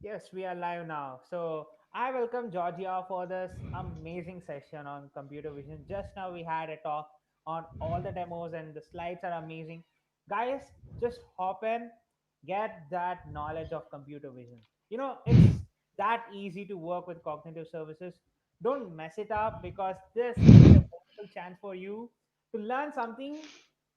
Yes, we are live now. So I welcome Georgia for this amazing session on computer vision. Just now we had a talk on all the demos and the slides are amazing. Guys, just hop in, get that knowledge of computer vision. It's that easy to work with cognitive services. Don't mess it up because this is a wonderful chance for you to learn something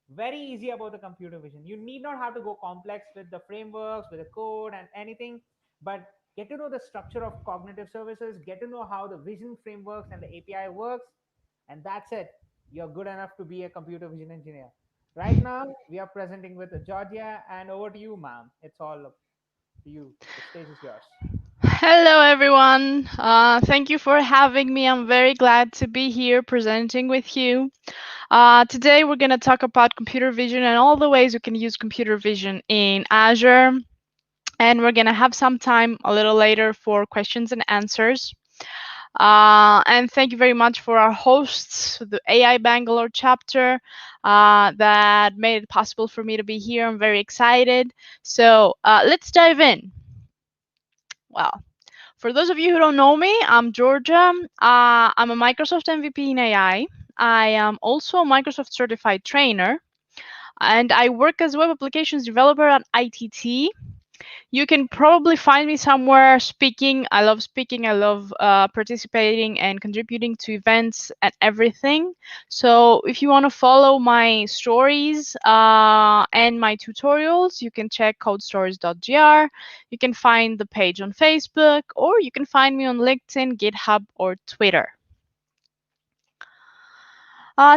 very easy about the computer vision. You need not have to go complex with the frameworks, with the code and anything, but get to know the structure of cognitive services, get to know how the vision frameworks and the API works, and that's it. You're good enough to be a computer vision engineer. Right now, we are presenting with Georgia, and over to you, ma'am. It's all up to you. The stage is yours. Hello, everyone. Thank you for having me. I'm very glad to be here presenting with you. Today, we're going to talk about computer vision and all the ways we can use computer vision in Azure. And we're going to have some time a little later for questions and answers. And thank you very much for our hosts, the AI Bangalore chapter, that made it possible for me to be here. I'm very excited. So let's dive in. Well, for those of you who don't know me, I'm Georgia. I'm a Microsoft MVP in AI. I am also a Microsoft certified trainer, and I work as web applications developer at ITT. You can probably find me somewhere speaking. I love speaking. I love participating and contributing to events and everything. So if you want to follow my stories and my tutorials, you can check codestories.gr. You can find the page on Facebook, or you can find me on LinkedIn, GitHub, or Twitter.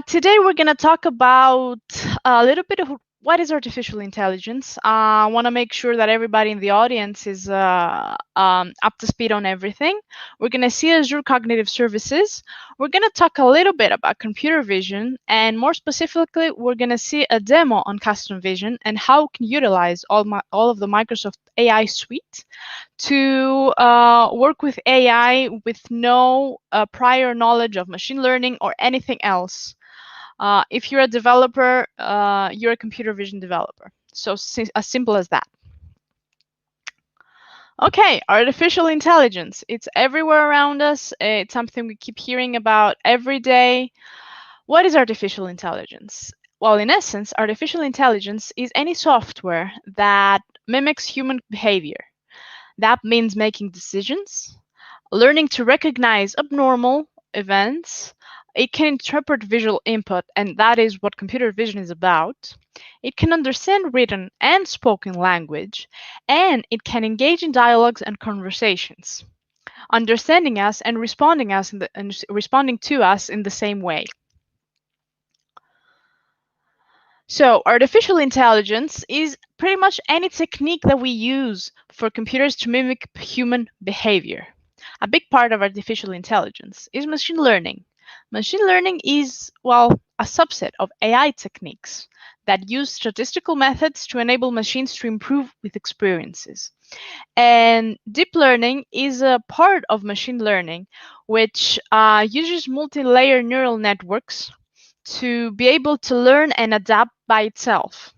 Today we're going to talk about a little bit of what is artificial intelligence. I want to make sure that everybody in the audience is up to speed on everything. We're going to see Azure Cognitive Services. We're going to talk a little bit about computer vision, and more specifically, we're going to see a demo on custom vision and how we can utilize all of the Microsoft AI suite to work with AI with no prior knowledge of machine learning or anything else. If you're a developer, you're a computer vision developer. So as simple as that. Okay, artificial intelligence. It's everywhere around us. It's something we keep hearing about every day. What is artificial intelligence? Well, in essence, artificial intelligence is any software that mimics human behavior. That means making decisions, learning to recognize abnormal events. It can interpret visual input, and that is what computer vision is about. It can understand written and spoken language, and it can engage in dialogues and conversations, understanding us and responding to us in the same way. So, artificial intelligence is pretty much any technique that we use for computers to mimic human behavior. A big part of artificial intelligence is machine learning. Machine learning is, well, a subset of AI techniques that use statistical methods to enable machines to improve with experiences. And deep learning is a part of machine learning, which uses multi layer neural networks to be able to learn and adapt by itself.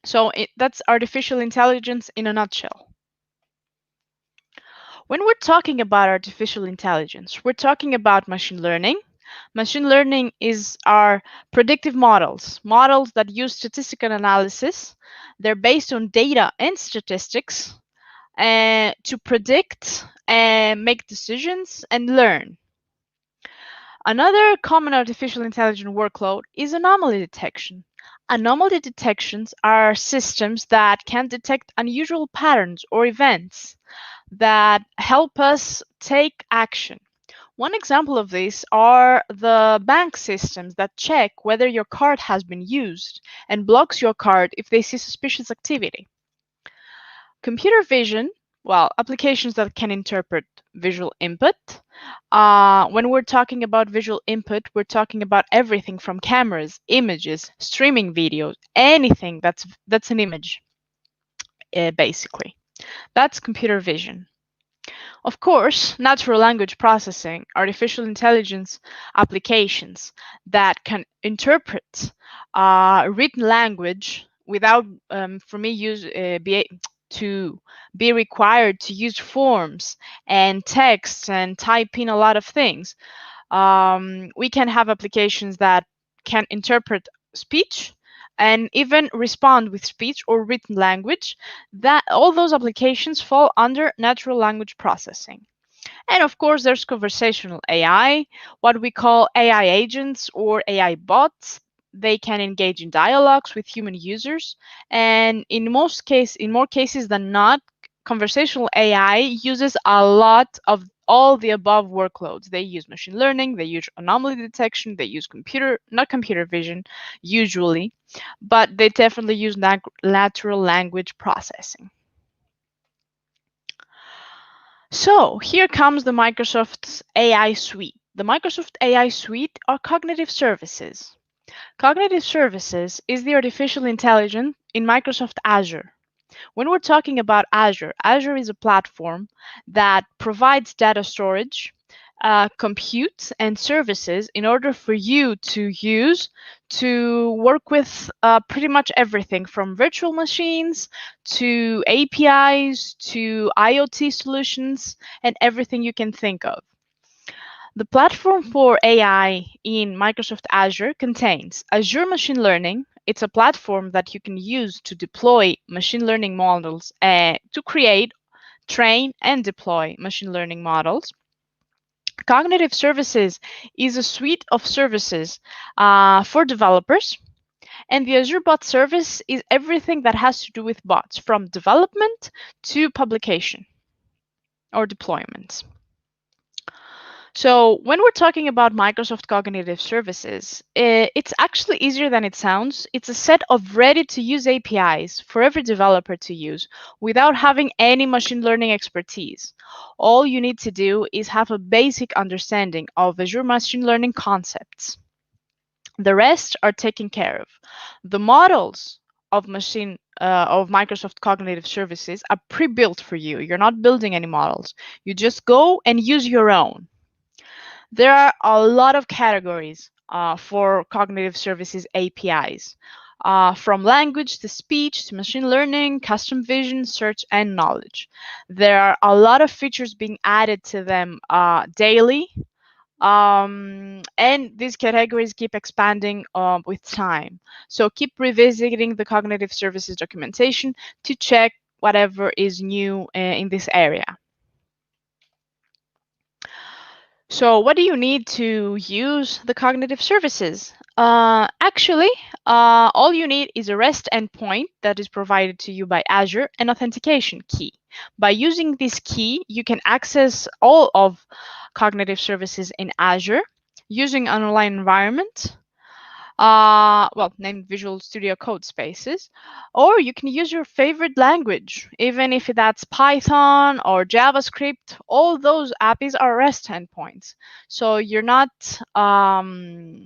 So that's artificial intelligence in a nutshell. When we're talking about artificial intelligence, we're talking about machine learning. Machine learning is our predictive models that use statistical analysis. They're based on data and statistics to predict and make decisions and learn. Another common artificial intelligence workload is anomaly detection. Anomaly detections are systems that can detect unusual patterns or events that help us take action. One example of this are the bank systems that check whether your card has been used and blocks your card if they see suspicious activity. Computer vision, well, applications that can interpret visual input. When we're talking about visual input, we're talking about everything from cameras, images, streaming videos, anything that's an image, basically. That's computer vision. Of course, natural language processing, artificial intelligence applications that can interpret written language without, for me, to be required to use forms and text and type in a lot of things. We can have applications that can interpret speech and even respond with speech or written language. That all those applications fall under natural language processing. And of course, there's conversational AI, what we call AI agents or AI bots. They can engage in dialogues with human users, and in more cases than not, conversational AI uses a lot of all the above workloads. They use machine learning, they use anomaly detection, they use not computer vision usually, but they definitely use natural language processing. So here comes the Microsoft's AI suite. The Microsoft AI suite are cognitive services. Cognitive services is the artificial intelligence in Microsoft Azure. When we're talking about Azure, Azure is a platform that provides data storage, compute, and services in order for you to use to work with pretty much everything from virtual machines to APIs to IoT solutions and everything you can think of. The platform for AI in Microsoft Azure contains Azure Machine Learning. It's a platform that you can use to deploy machine learning models, to create, train, and deploy machine learning models. Cognitive Services is a suite of services for developers, and the Azure Bot Service is everything that has to do with bots, from development to publication or deployments. So when we're talking about Microsoft Cognitive Services, it's actually easier than it sounds. It's a set of ready-to-use APIs for every developer to use without having any machine learning expertise. All you need to do is have a basic understanding of Azure machine learning concepts. The rest are taken care of. The models of Microsoft Cognitive Services are pre-built for you. You're not building any models. You just go and use your own. There are a lot of categories for cognitive services APIs, from language to speech to machine learning, custom vision, search, and knowledge. There are a lot of features being added to them daily, and these categories keep expanding with time. So keep revisiting the cognitive services documentation to check whatever is new in this area. So what do you need to use the cognitive services? All you need is a REST endpoint that is provided to you by Azure, an authentication key. By using this key, you can access all of cognitive services in Azure using an online environment, named Visual Studio Code Spaces, or you can use your favorite language, even if that's Python or JavaScript. All those APIs are REST endpoints, so you're not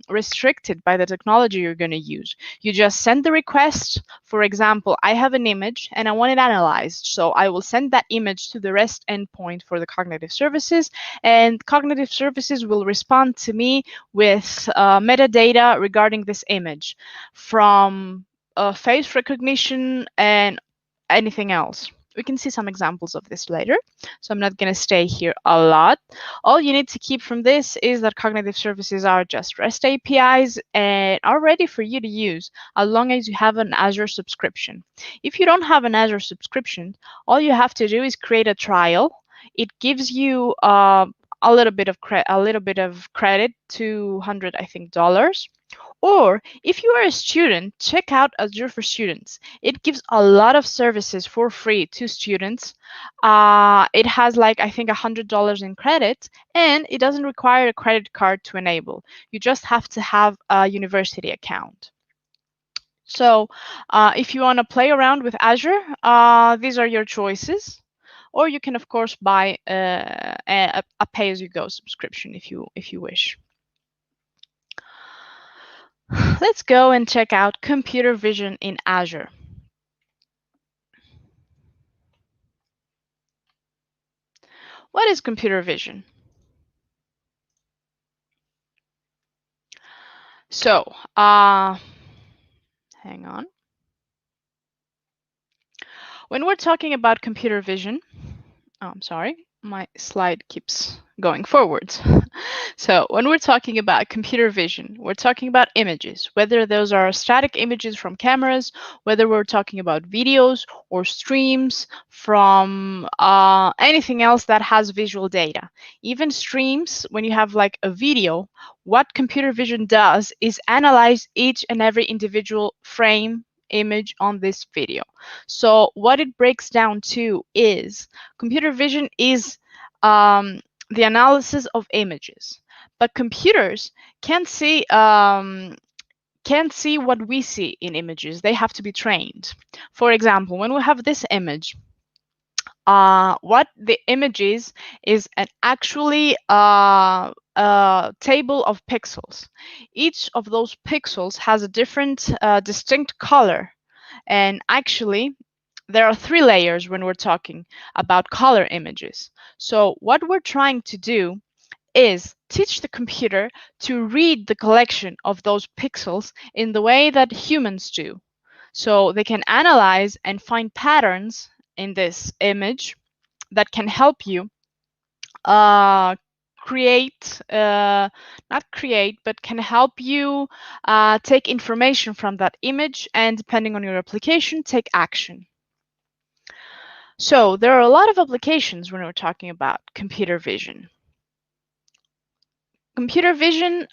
restricted by the technology you're going to use. You just send the request. For example, I have an image and I want it analyzed, so I will send that image to the REST endpoint for the cognitive services, and cognitive services will respond to me with metadata regarding this image, from face recognition and anything else. We can see some examples of this later, so I'm not going to stay here a lot. All you need to keep from this is that cognitive services are just REST APIs and are ready for you to use as long as you have an Azure subscription. If you don't have an Azure subscription, all you have to do is create a trial. It gives you a little bit of credit, $200, I think, dollars. Or if you are a student, check out Azure for Students. It gives a lot of services for free to students. It has, like, I think, $100 in credit, and it doesn't require a credit card to enable. You just have to have a university account. So if you want to play around with Azure, these are your choices. Or you can, of course, buy a pay-as-you-go subscription if you wish. Let's go and check out computer vision in Azure. What is computer vision? So, hang on. When we're talking about computer vision, oh, I'm sorry, my slide keeps going forwards. So, when we're talking about computer vision, we're talking about images, whether those are static images from cameras, whether we're talking about videos or streams from anything else that has visual data. Even streams, when you have like a video, what computer vision does is analyze each and every individual frame image on this video. So what it breaks down to is computer vision is the analysis of images, but computers can't see what we see in images. They have to be trained. For example, when we have this image, what the image is an actually a table of pixels. Each of those pixels has a different distinct color, and actually there are three layers when we're talking about color images. So what we're trying to do is teach the computer to read the collection of those pixels in the way that humans do. So they can analyze and find patterns in this image that can help you uh, create, not create, but can help you take information from that image and, depending on your application, take action. So there are a lot of applications when we're talking about computer vision. Computer vision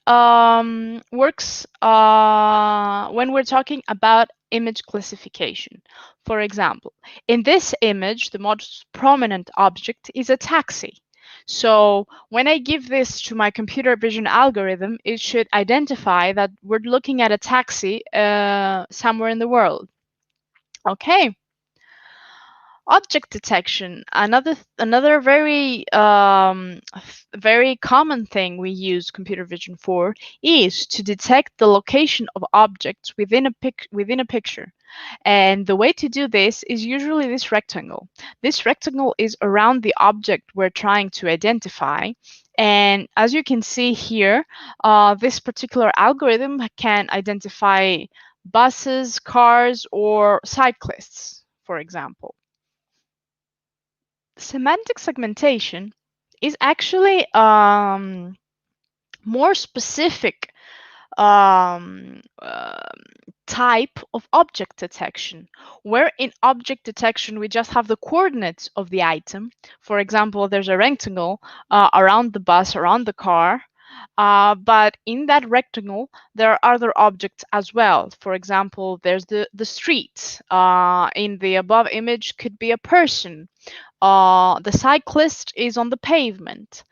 works when we're talking about image classification. For example, in this image, the most prominent object is a taxi. So when I give this to my computer vision algorithm, it should identify that we're looking at a taxi somewhere in the world. Okay. Object detection, another very common thing we use computer vision for is to detect the location of objects within a picture. And the way to do this is usually this rectangle. This rectangle is around the object we're trying to identify. And as you can see here, this particular algorithm can identify buses, cars, or cyclists, for example. Semantic segmentation is actually more specific um, uh, type of object detection, where in object detection we just have the coordinates of the item. For example, there's a rectangle around the bus, around the car, but in that rectangle there are other objects as well. For example, there's the street. In the above image could be a person. The cyclist is on the pavement.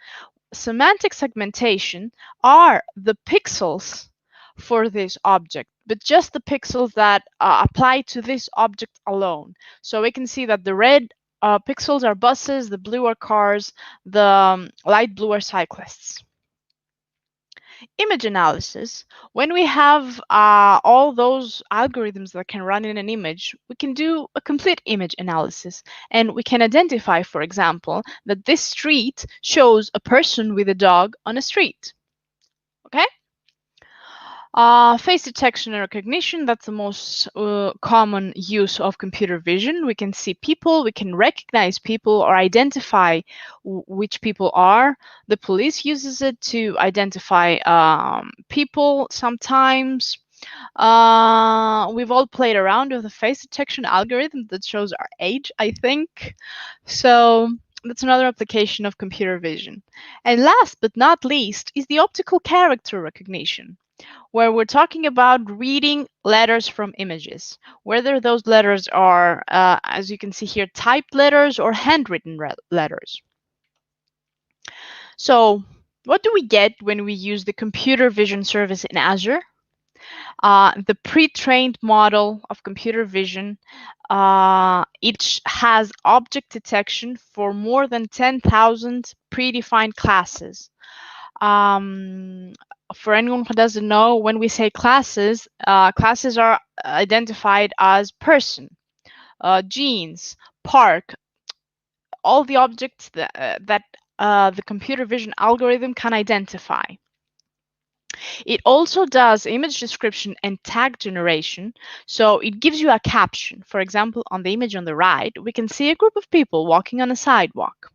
Semantic segmentation are the pixels for this object, but just the pixels that apply to this object alone. So we can see that the red pixels are buses, the blue are cars, the light blue are cyclists. Image analysis, when we have all those algorithms that can run in an image, we can do a complete image analysis, and we can identify, for example, that this street shows a person with a dog on a street. Okay. Face detection and recognition, that's the most common use of computer vision. We can see people, we can recognize people or identify which people are. The police uses it to identify people sometimes. We've all played around with a face detection algorithm that shows our age, I think. So that's another application of computer vision. And last but not least is the optical character recognition, where we're talking about reading letters from images, whether those letters are, as you can see here, typed letters or handwritten letters. So what do we get when we use the computer vision service in Azure? The pre-trained model of computer vision, it has object detection for more than 10,000 predefined classes. For anyone who doesn't know, when we say classes, classes are identified as person, jeans, park, all the objects that the computer vision algorithm can identify. It also does image description and tag generation. So it gives you a caption. For example, on the image on the right, we can see a group of people walking on a sidewalk.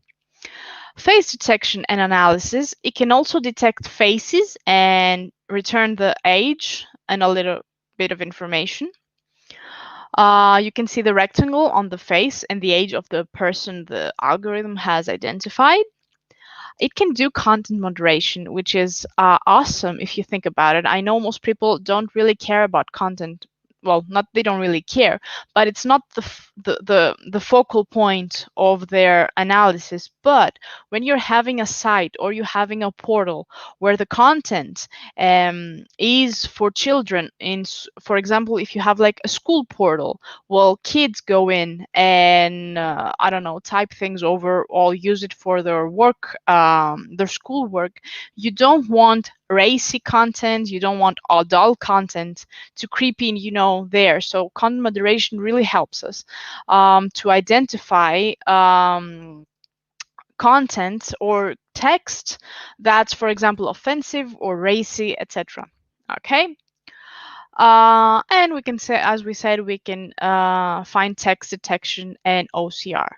Face detection and analysis. It can also detect faces and return the age and a little bit of information. You can see the rectangle on the face and the age of the person the algorithm has identified. It can do content moderation, which is awesome if you think about it. I know most people don't really care about content. Well, not they don't really care, but it's not the focal point of their analysis. But when you're having a site or you're having a portal where the content is for children, for example, if you have like a school portal, well, kids go in and I don't know, type things over or use it for their work, their school work. You don't want racy content, you don't want adult content to creep in, there. So content moderation really helps us to identify content or text that's, for example, offensive or racy, etc. Okay. And we can say, as we said, we can find text detection and OCR.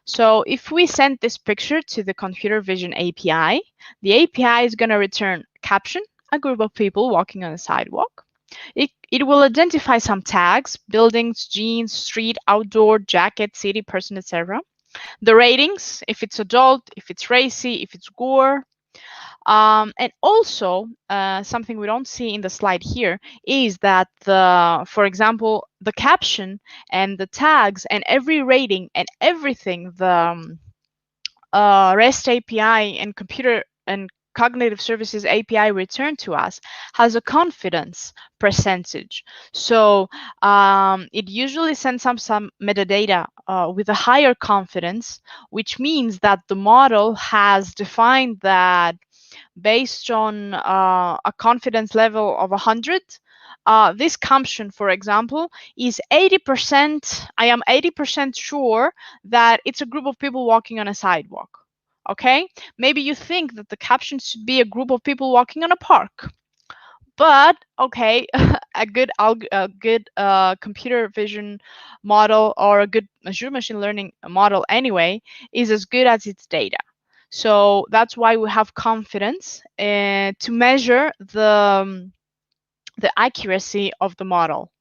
So if we send this picture to the Computer Vision API, the API is going to return caption, a group of people walking on a sidewalk. It will identify some tags, buildings, jeans, street, outdoor, jacket, city, person, etc. The ratings, if it's adult, if it's racy, if it's gore, and also, something we don't see in the slide here is that for example, the caption and the tags and every rating and everything, the REST API and computer and cognitive services API return to us has a confidence percentage. So it usually sends some metadata with a higher confidence, which means that the model has defined that based on a confidence level of 100. This caption, for example, is 80%. I am 80% sure that it's a group of people walking on a sidewalk. Okay? Maybe you think that the caption should be a group of people walking on a park. But okay, a good computer vision model or a good Azure machine learning model anyway is as good as its data. So that's why we have confidence to measure the accuracy of the model.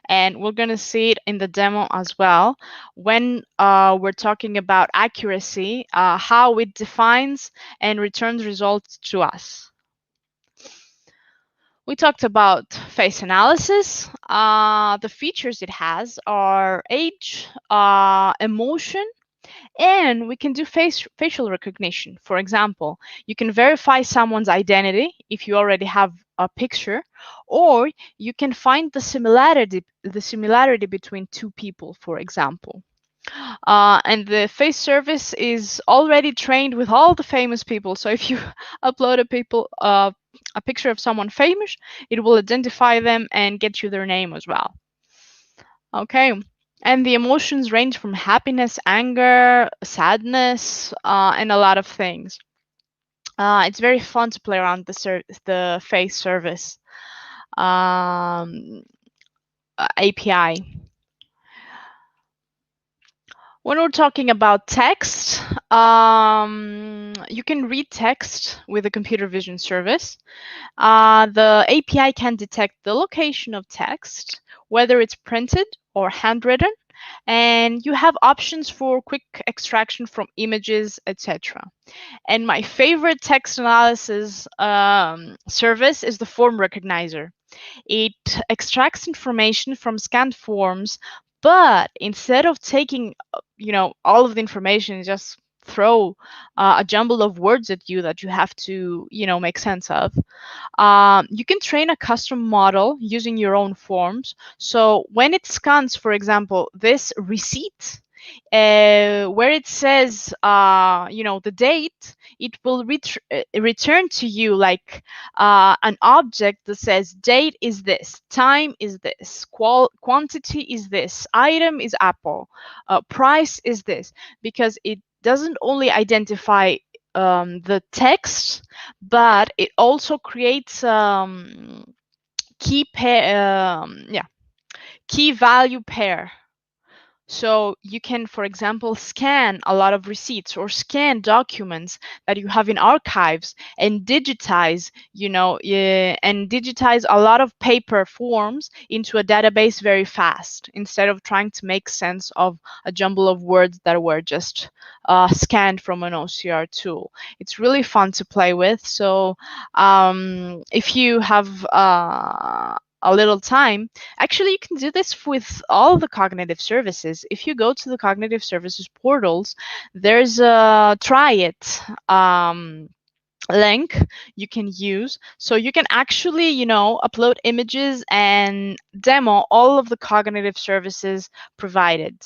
And we're going to see it in the demo as well when we're talking about accuracy, how it defines and returns results to us. We talked about face analysis. The features it has are age, emotion, and we can do facial recognition. For example, you can verify someone's identity if you already have a picture, or you can find the similarity between two people, for example. And the face service is already trained with all the famous people. So if you upload a picture of someone famous, it will identify them and get you their name as well. Okay. And the emotions range from happiness, anger, sadness, and a lot of things. It's very fun to play around the face service API. When we're talking about text, you can read text with the computer vision service. The API can detect the location of text, whether it's printed or handwritten, and you have options for quick extraction from images, etc. And my favorite text analysis service is the form recognizer. It extracts information from scanned forms, but instead of taking, all of the information, and just throw a jumble of words at you that you have to, make sense of. You can train a custom model using your own forms. So when it scans, for example, this receipt, where it says, the date, it will return to you like an object that says date is this, time is this, quantity is this, item is apple, price is this, because it doesn't only identify the text, but it also creates yeah, key value pair. So you can, for example, scan a lot of receipts or scan documents that you have in archives and digitize, and digitize a lot of paper forms into a database very fast instead of trying to make sense of a jumble of words that were just scanned from an OCR tool. It's really fun to play with. So if you have a little time, actually, you can do this with all the cognitive services. If you go to the cognitive services portals, there's a try it link you can use. So you can actually, upload images and demo all of the cognitive services provided,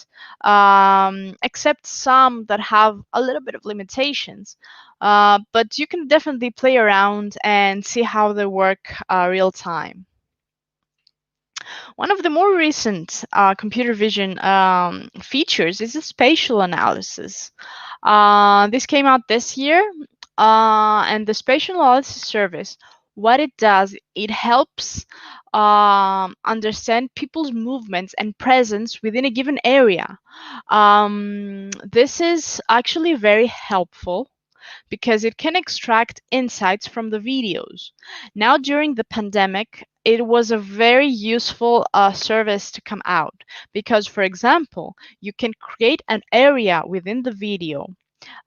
except some that have a little bit of limitations. But you can definitely play around and see how they work real time. One of the more recent computer vision features is the spatial analysis. This came out this year, and the spatial analysis service, what it does, it helps understand people's movements and presence within a given area. This is actually very helpful because it can extract insights from the videos. Now, during the pandemic, it was a very useful service to come out because, for example, you can create an area within the video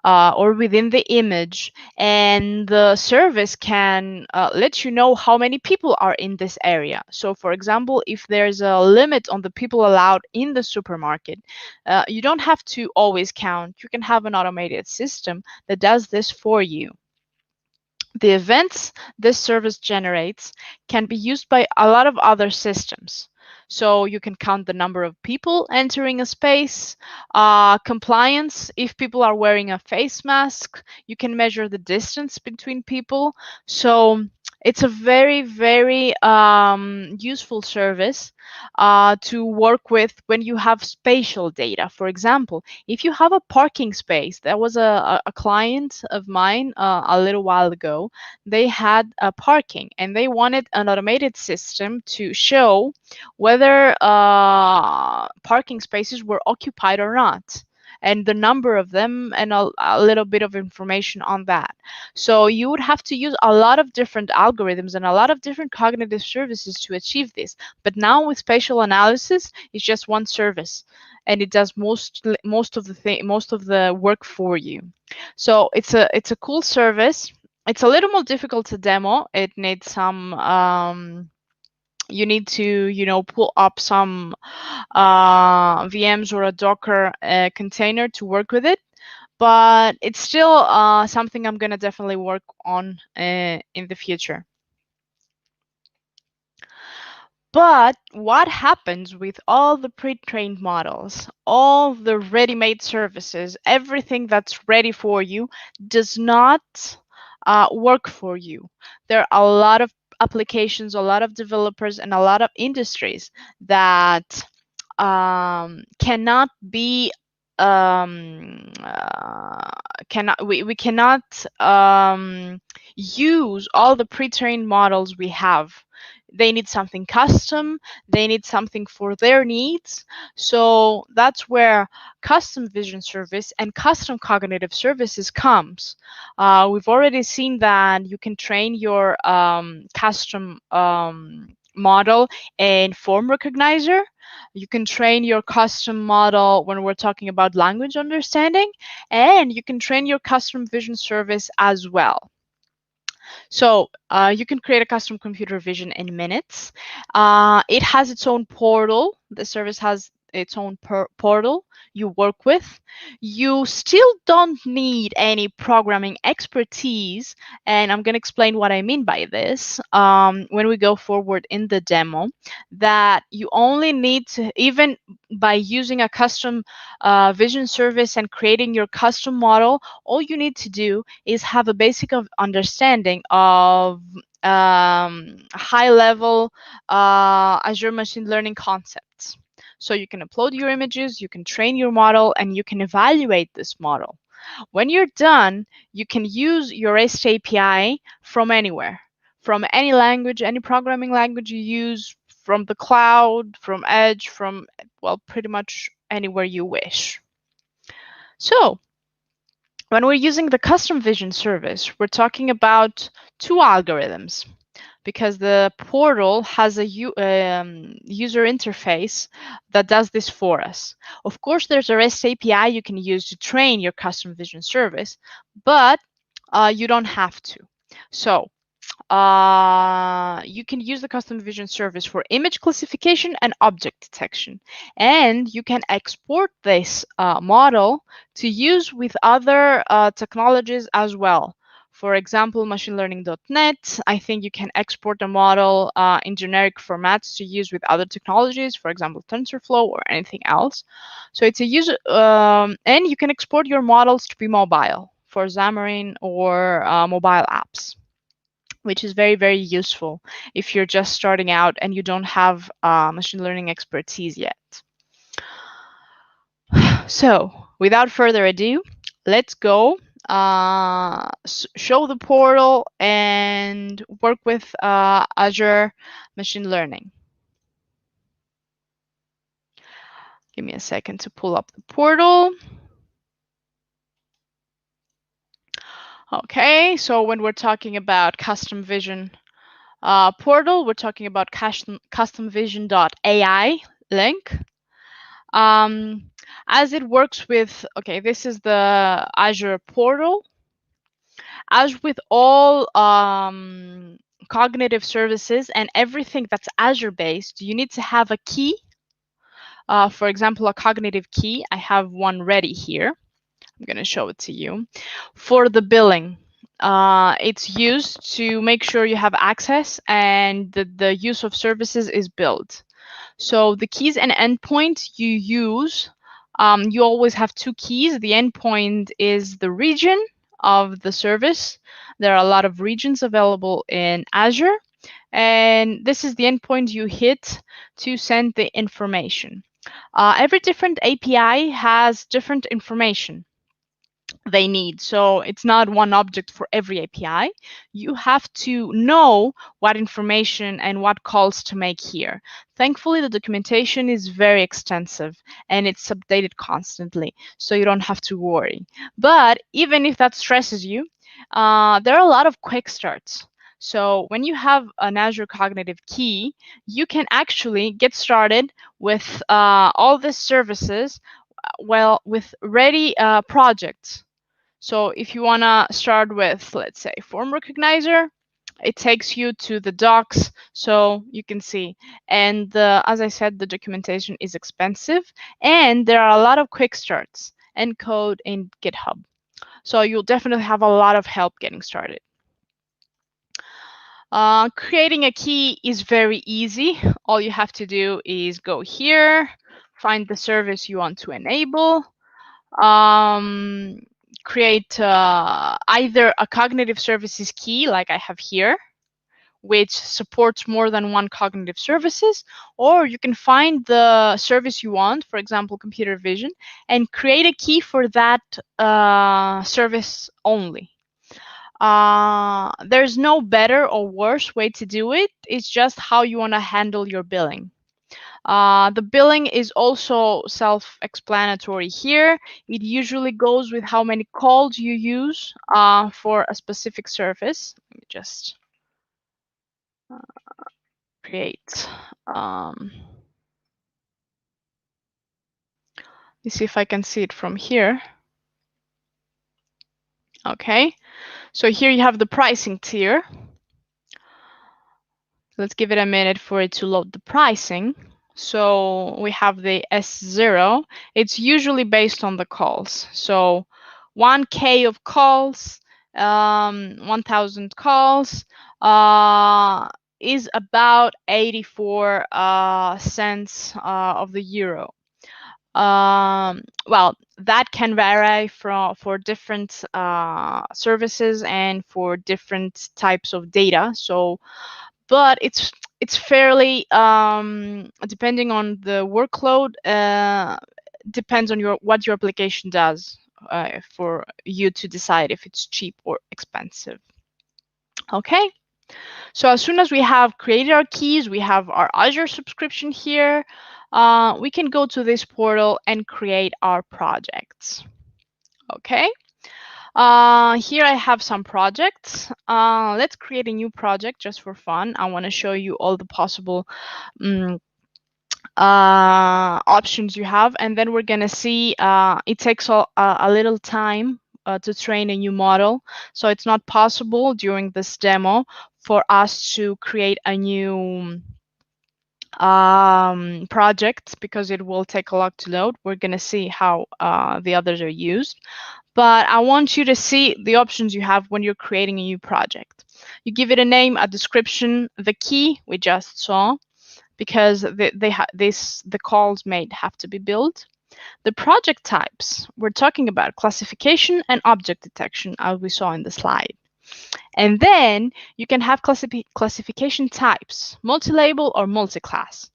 or within the image, and the service can let you know how many people are in this area. So, for example, if there's a limit on the people allowed in the supermarket, you don't have to always count. You can have an automated system that does this for you. The events this service generates can be used by a lot of other systems. So you can count the number of people entering a space, compliance, if people are wearing a face mask, you can measure the distance between people. So it's a very, very useful service to work with when you have spatial data. For example, if you have a parking space, there was a client of mine a little while ago. They had a parking and they wanted an automated system to show whether parking spaces were occupied or not, and the number of them, and a little bit of information on that. So you would have to use a lot of different algorithms and a lot of different cognitive services to achieve this. But now with spatial analysis, it's just one service, and it does most of the work for you. So it's a cool service. It's a little more difficult to demo. It needs some you need to, pull up some VMs or a Docker container to work with it. But it's still something I'm going to definitely work on in the future. But what happens with all the pre-trained models, all the ready-made services, everything that's ready for you does not work for you? There are a lot of applications, a lot of developers, and a lot of industries that cannot be cannot we cannot use all the pre-trained models we have. They need something custom, they need something for their needs. So that's where custom vision service and custom cognitive services comes. We've already seen that you can train your custom model in form recognizer. You can train your custom model when we're talking about language understanding, and you can train your custom vision service as well. So you can create a custom computer vision in minutes. It has its own portal. The service has its own portal you work with. You still don't need any programming expertise, and I'm going to explain what I mean by this when we go forward in the demo. That you only need to, even by using a custom vision service and creating your custom model, all you need to do is have a basic of understanding of high level Azure machine learning concepts. So you can upload your images, you can train your model, and you can evaluate this model. When you're done, you can use your REST API from anywhere, from any language, any programming language you use, from the cloud, from Edge, from, well, pretty much anywhere you wish. So, when we're using the custom vision service, we're talking about two algorithms because the portal has a user interface that does this for us. Of course, there's a REST API you can use to train your custom vision service, but you don't have to. So you can use the custom vision service for image classification and object detection. And you can export this model to use with other technologies as well. For example, machinelearning.net, I think you can export a model in generic formats to use with other technologies, for example, TensorFlow or anything else. So it's a user, and you can export your models to be mobile for Xamarin or mobile apps, which is very, very useful if you're just starting out and you don't have machine learning expertise yet. So, without further ado, let's go show the portal and work with Azure Machine Learning. Give me a second to pull up the portal. Okay, so when we're talking about custom vision portal, we're talking about customvision.ai link. As it works with, okay, this is the Azure Portal. As with all cognitive services and everything that's Azure based, you need to have a key. For example, a cognitive key. I have one ready here. I'm going to show it to you. For the billing, it's used to make sure you have access and the use of services is billed. So the keys and endpoint you use, you always have two keys. The endpoint is the region of the service. There are a lot of regions available in Azure, and this is the endpoint you hit to send the information. Every different API has different information they need. So it's not one object for every API. You have to know what information and what calls to make here. Thankfully, the documentation is very extensive and it's updated constantly, so you don't have to worry. But even if that stresses you, there are a lot of quick starts. So when you have an Azure Cognitive Key, you can actually get started with all these services, well, with ready projects. So if you want to start with, let's say, form recognizer, it takes you to the docs, so you can see. And as I said, the documentation is expensive, and there are a lot of quick starts and code in GitHub. So you'll definitely have a lot of help getting started. Creating a key is very easy. All you have to do is go here, find the service you want to enable, create either a cognitive services key like I have here, which supports more than one cognitive services, or you can find the service you want, for example, computer vision, and create a key for that service only. There's no better or worse way to do it. It's just how you want to handle your billing. The billing is also self-explanatory here. It usually goes with how many calls you use for a specific service. Let me just create. Let me see if I can see it from here. Okay, so here you have the pricing tier. Let's give it a minute for it to load the pricing. So we have the S0. It's usually based on the calls. So 1K of calls, 1,000 calls is about 84 cents of the euro. Well, that can vary for different services and for different types of data. So but it's fairly depending on the workload, depends on what your application does. for you to decide if it's cheap or expensive. Okay, so as soon as we have created our keys, we have our Azure subscription here, we can go to this portal and create our projects. Okay, here I have some projects. Let's create a new project just for fun. I want to show you all the possible um, options you have, and then we're gonna see it takes a little time to train a new model, so it's not possible during this demo for us to create a new project because it will take a lot to load. We're gonna see how the others are used, but I want you to see the options you have when you're creating a new project. You give it a name, a description, the key we just saw, because the calls made have to be built. The project types, we're talking about classification and object detection, as we saw in the slide. And then you can have classification types, multi-label or multi-class.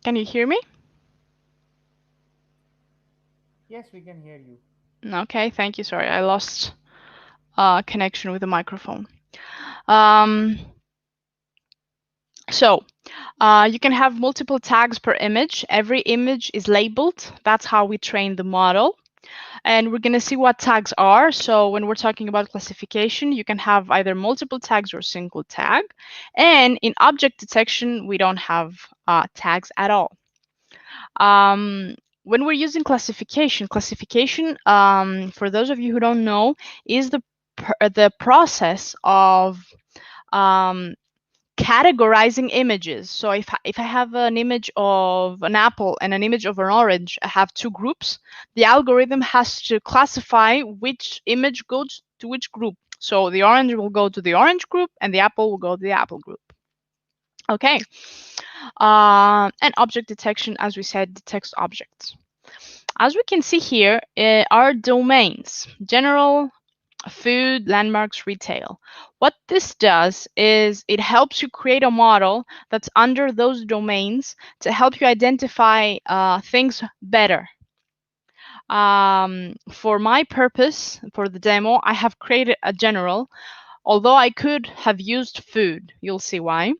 Can you hear me? Yes, we can hear you. Okay, thank you. Sorry, I lost connection with the microphone. Um, so you can have multiple tags per image. Every image is labeled. That's how we train the model. And we're going to see what tags are. So when we're talking about classification, you can have either multiple tags or single tag. And in object detection, we don't have tags at all. When we're using classification, for those of you who don't know, is the process of um, categorizing images. So if I have an image of an apple and an image of an orange, I have two groups. The algorithm has to classify which image goes to which group. So the orange will go to the orange group and the apple will go to the apple group. Okay. And object detection, as we said, detects objects. As we can see here, are domains: general, food, landmarks, retail. What this does is it helps you create a model that's under those domains to help you identify things better. For my purpose, for the demo, I have created a general, although I could have used food. You'll see why.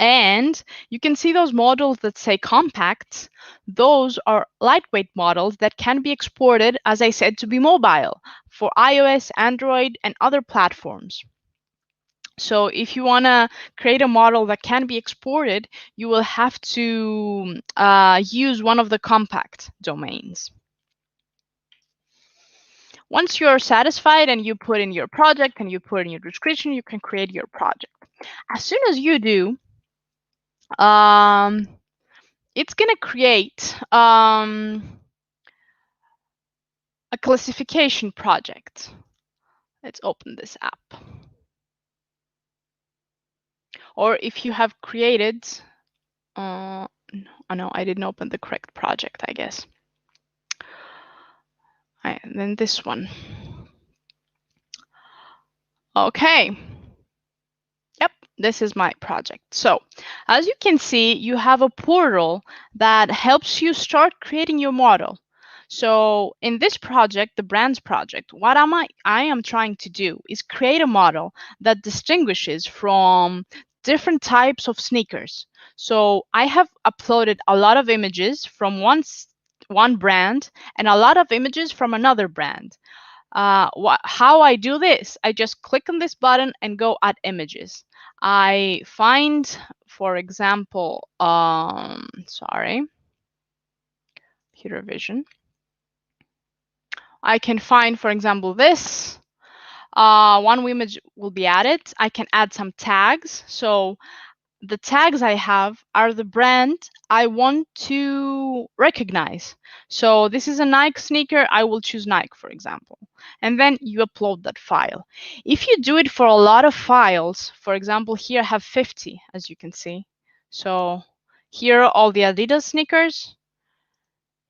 And you can see those models that say compact. Those are lightweight models that can be exported, as I said, to be mobile for iOS, Android, and other platforms. So if you want to create a model that can be exported, you will have to use one of the compact domains. Once you're satisfied and you put in your project and you put in your description, you can create your project. As soon as you do, um, it's going to create a classification project. Let's open this app. Or if you have created, oh no, I didn't open the correct project, I guess. Then this one. Okay. Yep, this is my project. So as you can see, you have a portal that helps you start creating your model. So in this project, the brands project, what I am trying to do is create a model that distinguishes from different types of sneakers. So I have uploaded a lot of images from one brand and a lot of images from another brand. How I do this, I just click on this button and go add images. I find, for example, sorry, Computer Vision. I can find, for example, this. One image will be added. I can add some tags. So the tags I have are the brand I want to recognize. So this is a Nike sneaker. I will choose Nike, for example. And then you upload that file. If you do it for a lot of files, for example, here I have 50, as you can see. So here are all the Adidas sneakers.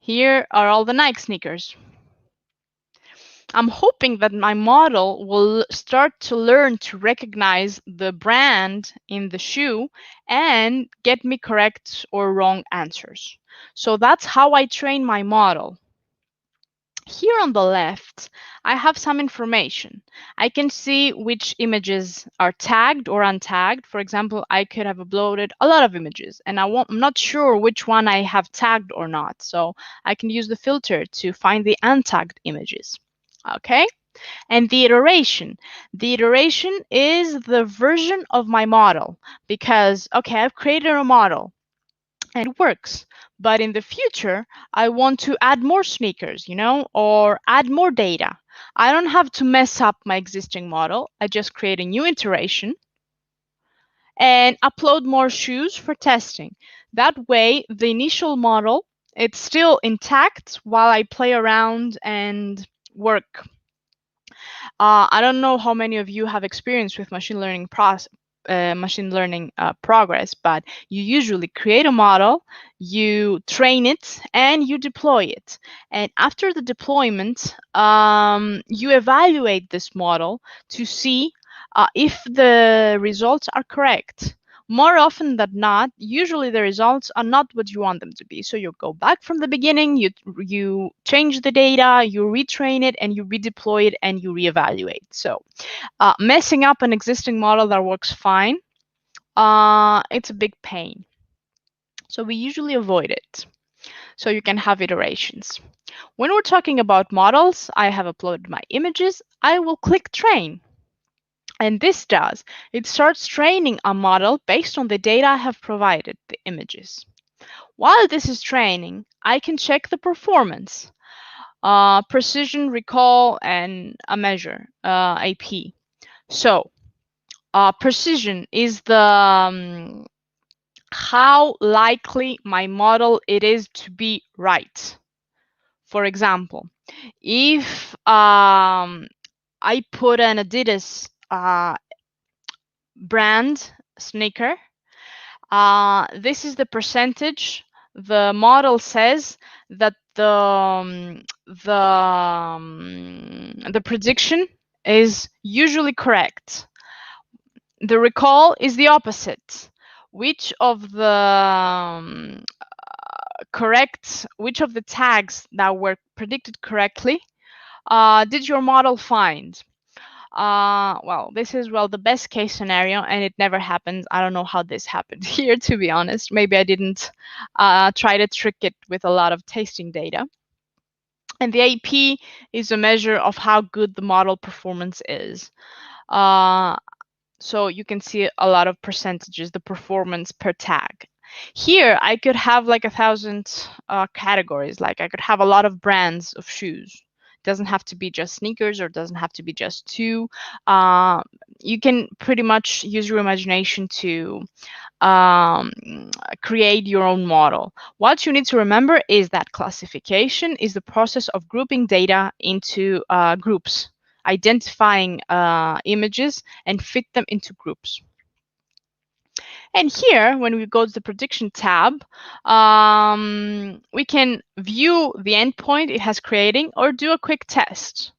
Here are all the Nike sneakers. I'm hoping that my model will start to learn to recognize the brand in the shoe and get me correct or wrong answers. So that's how I train my model. Here on the left, I have some information. I can see which images are tagged or untagged. For example, I could have uploaded a lot of images and I'm not sure which one I have tagged or not. So I can use the filter to find the untagged images. Okay. And the iteration. The iteration is the version of my model because, okay, I've created a model and it works. But in the future, I want to add more sneakers, or add more data. I don't have to mess up my existing model. I just create a new iteration and upload more shoes for testing. That way, the initial model, it's still intact while I play around and work. I don't know how many of you have experience with machine learning progress, but you usually create a model, you train it, and you deploy it. And after the deployment, you evaluate this model to see if the results are correct. More often than not, usually the results are not what you want them to be. So you go back from the beginning, you change the data, you retrain it, and you redeploy it, and you reevaluate. So messing up an existing model that works fine, it's a big pain. So we usually avoid it. So you can have iterations. When we're talking about models, I have uploaded my images. I will click train. And this does, it starts training a model based on the data I have provided, the images. While this is training, I can check the performance, precision, recall, and a measure, AP. So precision is the how likely my model it is to be right. For example, if I put an Adidas brand sneaker, this is the percentage the model says that the prediction is usually correct. The recall is the opposite. Which of the which of the tags that were predicted correctly did your model find? Well, this is the best case scenario, and it never happens. I don't know how this happened here, to be honest. Maybe I didn't try to trick it with a lot of tasting data. And the AP is a measure of how good the model performance is. So you can see a lot of percentages, the performance per tag. Here, I could have like 1,000 categories. Like I could have a lot of brands of shoes. It doesn't have to be just sneakers, or doesn't have to be just two. You can pretty much use your imagination to um, create your own model. What you need to remember is that classification is the process of grouping data into groups, identifying images and fit them into groups. And here, when we go to the prediction tab, we can view the endpoint it has creating or do a quick test.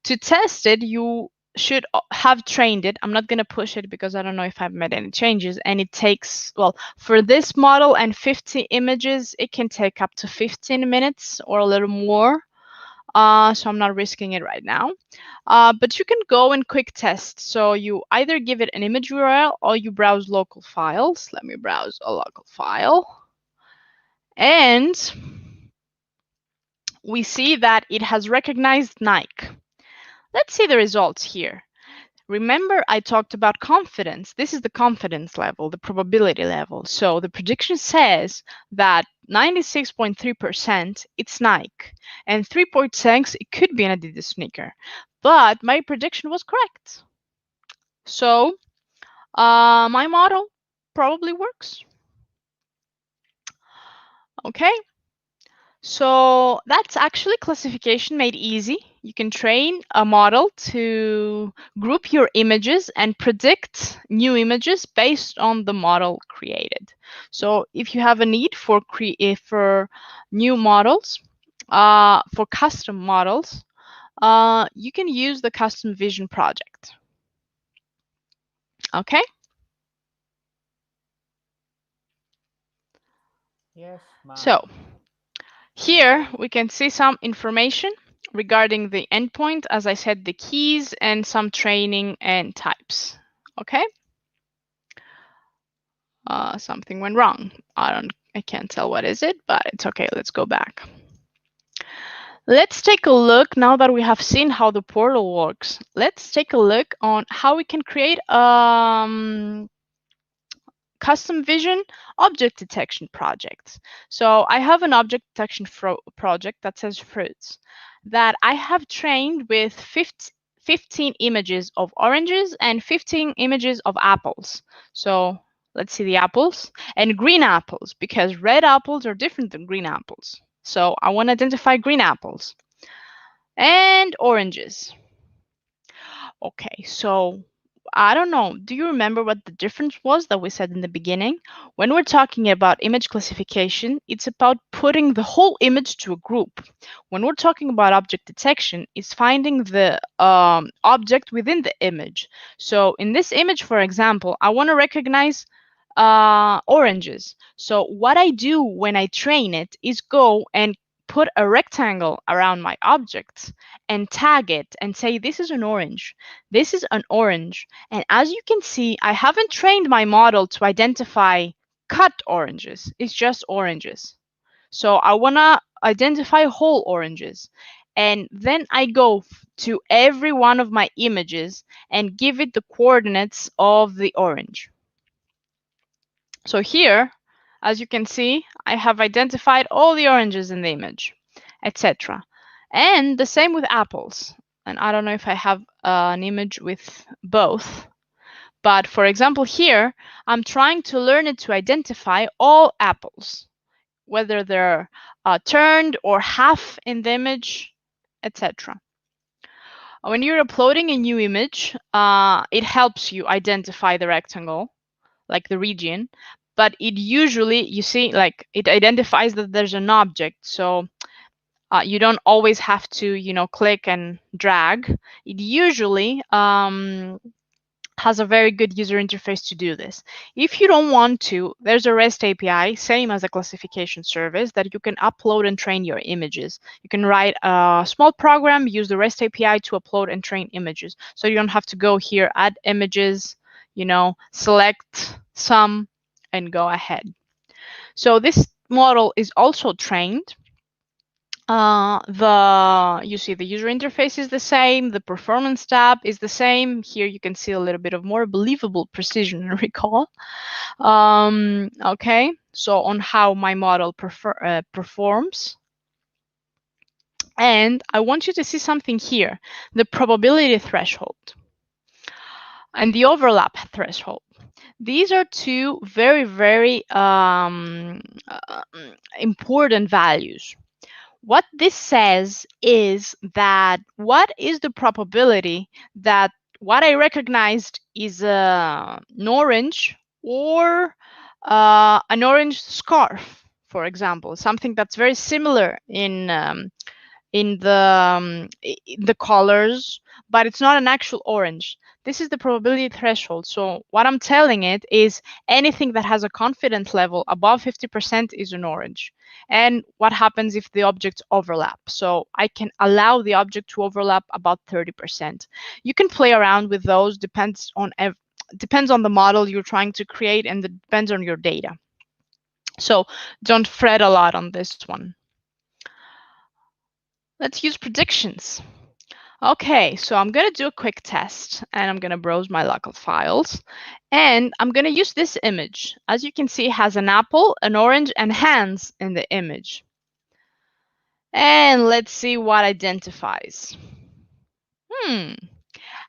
To test it, you should have trained it. I'm not going to push it because I don't know if I've made any changes. And it takes, for this model and 50 images, it can take up to 15 minutes or a little more. So I'm not risking it right now. But you can go and quick test. So you either give it an image URL or you browse local files. Let me browse a local file. And we see that it has recognized Nike. Let's see the results here. Remember, I talked about confidence. This is the confidence level, the probability level. So the prediction says that 96.3% it's Nike, and 3.6 it could be an Adidas sneaker. But my prediction was correct. So my model probably works. Okay. So that's actually classification made easy. You can train a model to group your images and predict new images based on the model created. So if you have a need for new models, for custom models, you can use the custom vision project. Okay, Yes, ma'am. so here we can see some information regarding the endpoint, as I said, the keys and some training and types. Okay, something went wrong. I can't tell what is it, but it's okay. Let's go back. Let's take a look now that we have seen how the portal works. Let's take a look on how we can create custom vision object detection projects. So I have an object detection project that says fruits that I have trained with 15 images of oranges and 15 images of apples. So let's see the apples and green apples, because red apples are different than green apples. So I want to identify green apples and oranges. Okay, so I don't know. Do you remember what the difference was that we said in the beginning? When we're talking about image classification, it's about putting the whole image to a group. When we're talking about object detection, it's finding the object within the image. So in this image, for example, I want to recognize oranges. So what I do when I train it is go and put a rectangle around my object and tag it and say, this is an orange. This is an orange. And as you can see, I haven't trained my model to identify cut oranges. It's just oranges. So I want to identify whole oranges. And then I go to every one of my images and give it the coordinates of the orange. So here, as you can see, I have identified all the oranges in the image, etc. And the same with apples. And I don't know if I have an image with both. But for example, here, I'm trying to learn it to identify all apples, whether they're turned or half in the image, etc. When you're uploading a new image, it helps you identify the rectangle, like the region, but it usually, you see, like it identifies that there's an object. So you don't always have to, click and drag. It usually has a very good user interface to do this. If you don't want to, there's a REST API, same as a classification service, that you can upload and train your images. You can write a small program, use the REST API to upload and train images. So you don't have to go here, add images, select some, and go ahead. So this model is also trained. You see the user interface is the same, the performance tab is the same. Here you can see a little bit of more believable precision and recall. Okay, so on how my model performs. And I want you to see something here, the probability threshold and the overlap threshold. These are two very, very important values. What this says is that what is the probability that what I recognized is an orange or an orange scarf, for example, something that's very similar in the colors, but it's not an actual orange. This is the probability threshold. So what I'm telling it is anything that has a confidence level above 50% is an orange. And what happens if the objects overlap? So I can allow the object to overlap about 30%. You can play around with those, depends on the model you're trying to create, and it depends on your data. So don't fret a lot on this one. Let's use predictions. Okay, so I'm going to do a quick test, and I'm going to browse my local files, and I'm going to use this image. As you can see, it has an apple, an orange, and hands in the image. And let's see what identifies.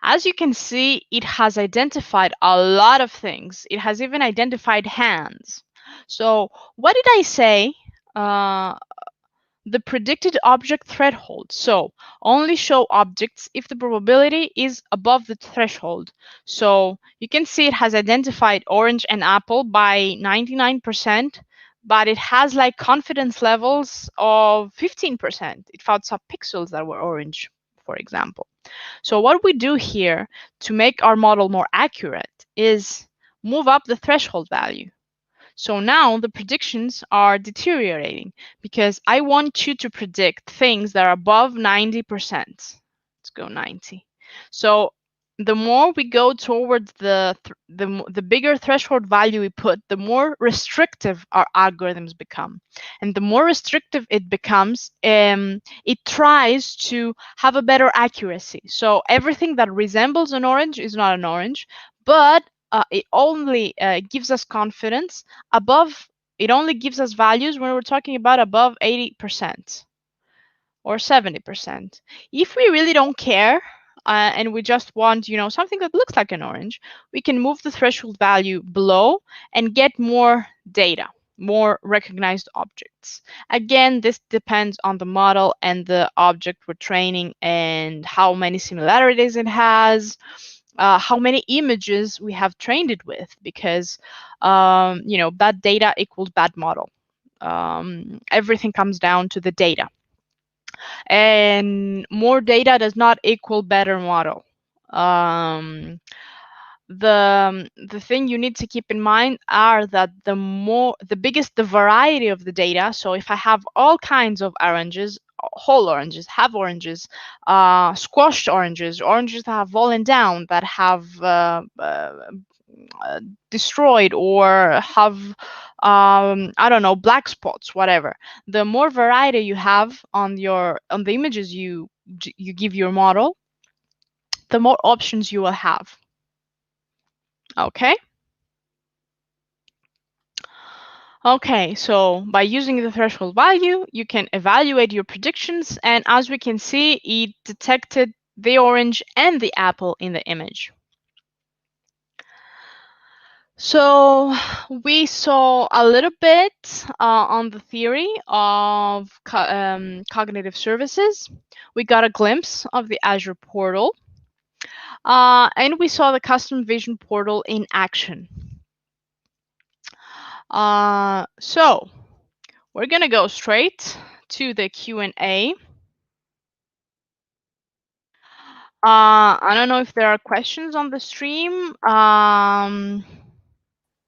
As you can see, it has identified a lot of things. It has even identified hands. So what did I say? The predicted object threshold. So only show objects if the probability is above the threshold. So you can see it has identified orange and apple by 99%, but it has like confidence levels of 15%. It found some pixels that were orange, for example. So what we do here to make our model more accurate is move up the threshold value. So now the predictions are deteriorating because I want you to predict things that are above 90%. Let's go 90. So the more we go towards the bigger threshold value we put, the more restrictive our algorithms become. And the more restrictive it becomes, it tries to have a better accuracy. So everything that resembles an orange is not an orange, but it only gives us confidence above, it only gives us values when we're talking about above 80% or 70%. If we really don't care and we just want, something that looks like an orange, we can move the threshold value below and get more data, more recognized objects. Again, this depends on the model and the object we're training and how many similarities it has, how many images we have trained it with, because bad data equals bad model. Everything comes down to the data, and more data does not equal better model. um, the thing you need to keep in mind are that the biggest the variety of the data. So if I have all kinds of oranges, whole oranges, half oranges, squashed oranges, oranges that have fallen down, that have destroyed or have I don't know, black spots, whatever. The more variety you have on the images you give your model, the more options you will have. Okay. Okay, so by using the threshold value, you can evaluate your predictions, and as we can see, it detected the orange and the apple in the image. So we saw a little bit on the theory of cognitive services. We got a glimpse of the Azure Portal, and we saw the custom vision portal in action. So we're gonna go straight to the Q&A. I don't know if there are questions on the stream.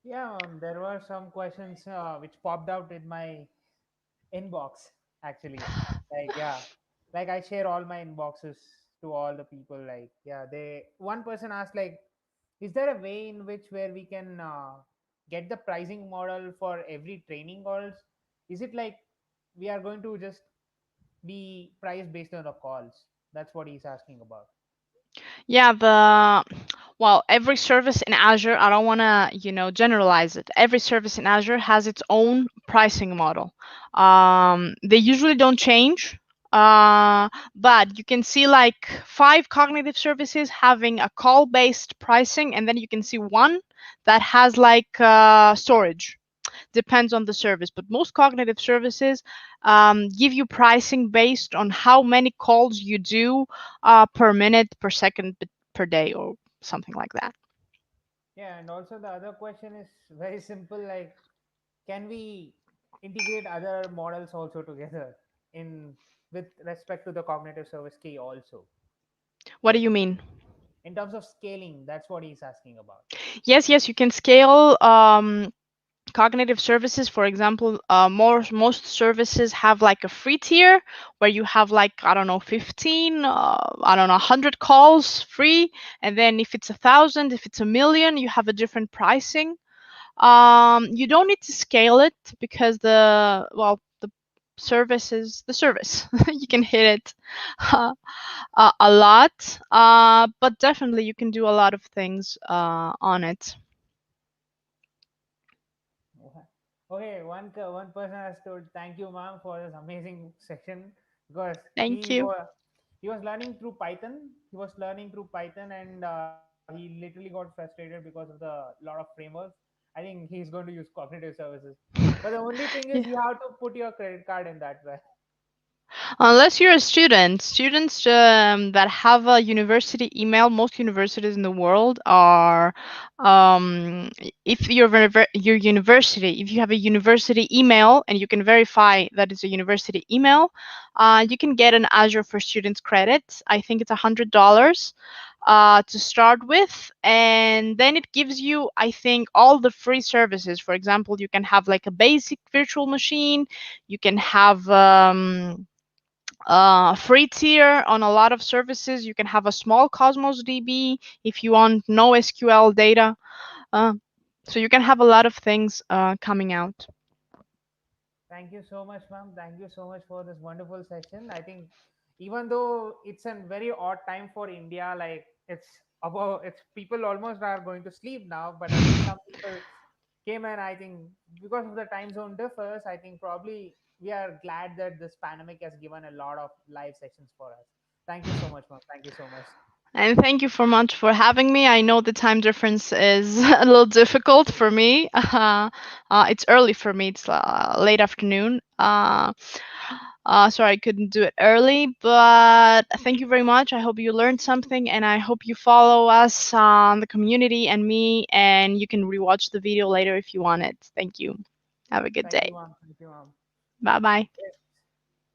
Yeah, there were some questions which popped out in my inbox actually. Like, yeah, like I share all my inboxes to all the people. Like, yeah, they one person asked like, is there a way in which where we can get the pricing model for every training, or else is it like we are going to just be priced based on the calls? That's what he's asking about. Yeah, well, every service in Azure, I don't want to, generalize it. Every service in Azure has its own pricing model. They usually don't change, but you can see like 5 cognitive services having a call-based pricing, and then you can see one that has like storage. Depends on the service, but most cognitive services give you pricing based on how many calls you do per minute, per second, per day, or something like that. Yeah, and also the other question is very simple. Like, can we integrate other models also together in with respect to the cognitive service key also? What do you mean? In terms of scaling, that's what he's asking about. Yes, yes, you can scale cognitive services. For example, most services have like a free tier where you have like, I don't know, 15, I don't know, 100 calls free, and then if it's 1,000, if it's 1,000,000, you have a different pricing. You don't need to scale it because the service is the service. You can hit it a lot, but definitely you can do a lot of things on it. Okay, okay, one person has told thank you, ma'am, for this amazing session, because Thank you. he was learning through Python. He was learning through Python, and he literally got frustrated because of the lot of frameworks. I think he's going to use cognitive services. But the only thing is Yeah. you have to put your credit card in that way. Unless you're a student, students that have a university email, most universities in the world are, if your university, if you have a university email and you can verify that it's a university email, you can get an Azure for Students credit. I think it's $100 to start with, and then it gives you, I think, all the free services. For example, you can have like a basic virtual machine, you can have free tier on a lot of services. You can have a small Cosmos DB if you want no SQL data. Uh, so you can have a lot of things coming out. Thank you so much, ma'am. Thank you so much for this wonderful session. I think even though it's a very odd time for India, like it's people almost are going to sleep now, but I think some people came and I think because of the time zone differs, I think probably we are glad that this pandemic has given a lot of live sessions for us. Thank you so much, ma'am. Thank you so much. And thank you for much for having me. I know the time difference is a little difficult for me. It's early for me. It's late afternoon. Sorry I couldn't do it early, but thank you very much. I hope you learned something, and I hope you follow us on the community and me, and you can rewatch the video later if you want it. Thank you. Have a good Thank day. you, ma'am. Thank you, ma'am. Bye bye.